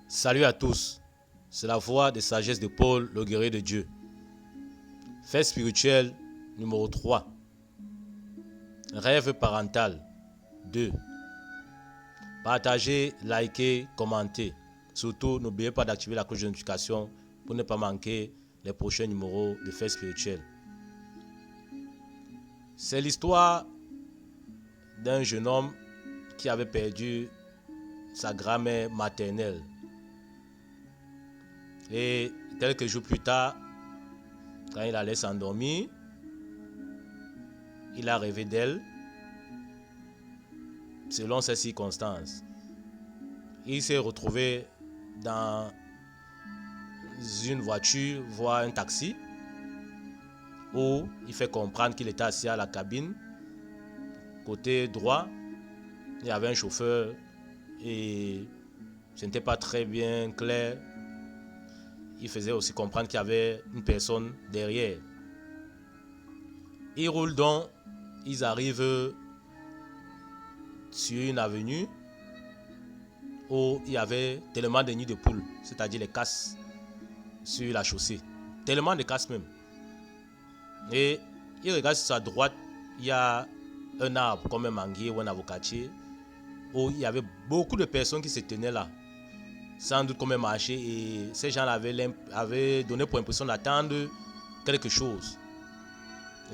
Salut à tous, c'est la voix de sagesse de Paul, le guerrier de Dieu. Fait spirituel numéro 3. Rêve parental 2. Partagez, likez, commentez. Surtout, n'oubliez pas d'activer la cloche de notification pour ne pas manquer les prochains numéros de Fait spirituel. C'est l'histoire d'un jeune homme qui avait perdu sa grand-mère maternelle. Et quelques jours plus tard, quand il allait s'endormir, il a rêvé d'elle selon ces circonstances. Il s'est retrouvé dans une voiture, voire un taxi, où il fait comprendre qu'il était assis à la cabine. Côté droit, il y avait un chauffeur et ce n'était pas très bien clair. Il faisait aussi comprendre qu'il y avait une personne derrière. Ils roulent donc, ils arrivent sur une avenue où il y avait tellement de nids de poules, c'est-à-dire les casses sur la chaussée. Tellement de casses même. Et il regarde sur sa droite, il y a un arbre comme un manguier ou un avocatier où il y avait beaucoup de personnes qui se tenaient là. Sans doute comme un marché, et ces gens avaient donné pour impression d'attendre quelque chose.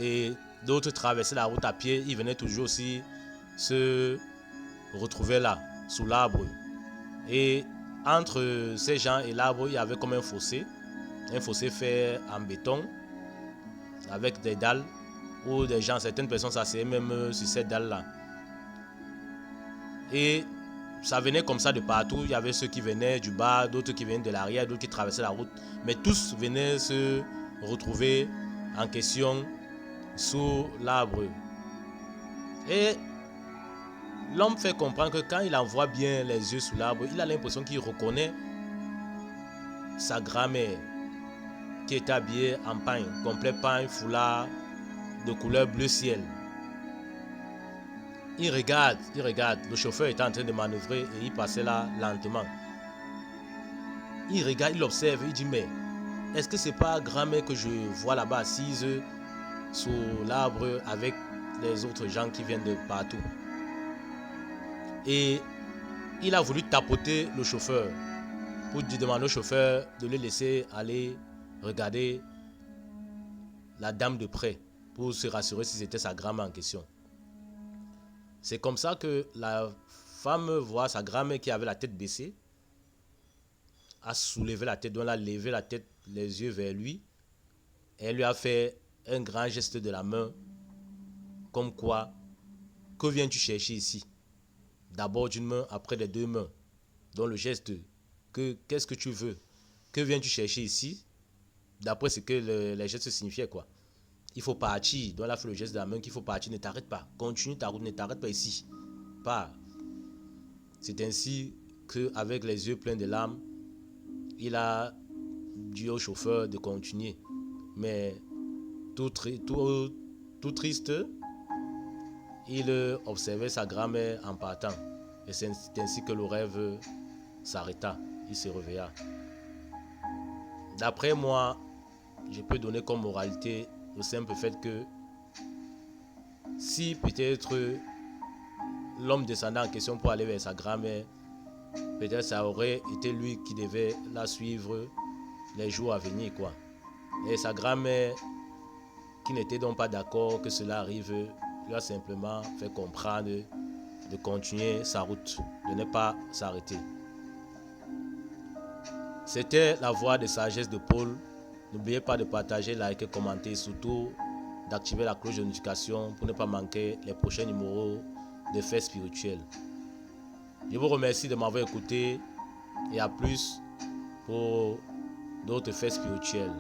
Et d'autres traversaient la route à pied, ils venaient toujours aussi se retrouver là, sous l'arbre. Et entre ces gens et l'arbre, il y avait comme un fossé fait en béton, avec des dalles, où des gens, certaines personnes s'asseyaient même sur ces dalles-là. Et ça venait comme ça de partout. Il y avait ceux qui venaient du bas, d'autres qui venaient de l'arrière, d'autres qui traversaient la route. Mais tous venaient se retrouver en question sous l'arbre. Et l'homme fait comprendre que quand il envoie bien les yeux sous l'arbre, il a l'impression qu'il reconnaît sa grand-mère qui était habillée en pagne, complet pagne, foulard de couleur bleu ciel. Il regarde, le chauffeur était en train de manœuvrer et il passait là lentement. Il regarde, il observe, il dit mais est-ce que c'est pas grand-mère que je vois là-bas assise sous l'arbre avec les autres gens qui viennent de partout? Et il a voulu tapoter le chauffeur pour demander au chauffeur de le laisser aller regarder la dame de près pour se rassurer si c'était sa grand-mère en question. C'est comme ça que la femme voit sa grand-mère qui avait la tête baissée, a soulevé la tête, donc elle a levé la tête, les yeux vers lui, et elle lui a fait un grand geste de la main, comme quoi, que viens-tu chercher ici? D'abord d'une main, après des deux mains. Donc le geste, qu'est-ce que tu veux? Que viens-tu chercher ici? D'après ce que les gestes signifiaient quoi. Il faut partir. Donc elle a fait le geste de la main qu'il faut partir, ne t'arrête pas. Continue ta route, ne t'arrête pas ici. Pars. C'est ainsi qu'avec les yeux pleins de larmes, il a dit au chauffeur de continuer. Mais tout triste, il observait sa grand-mère en partant. Et c'est ainsi que le rêve s'arrêta. Il se réveilla. D'après moi, je peux donner comme moralité le simple fait que si peut-être l'homme descendait en question pour aller vers sa grand-mère, peut-être ça aurait été lui qui devait la suivre les jours à venir quoi. Et sa grand-mère, qui n'était donc pas d'accord que cela arrive, lui a simplement fait comprendre de continuer sa route, de ne pas s'arrêter. C'était la voix de sagesse de Paul. N'oubliez pas de partager, liker, commenter, surtout d'activer la cloche de notification pour ne pas manquer les prochains numéros de Faits spirituels. Je vous remercie de m'avoir écouté et à plus pour d'autres faits spirituels.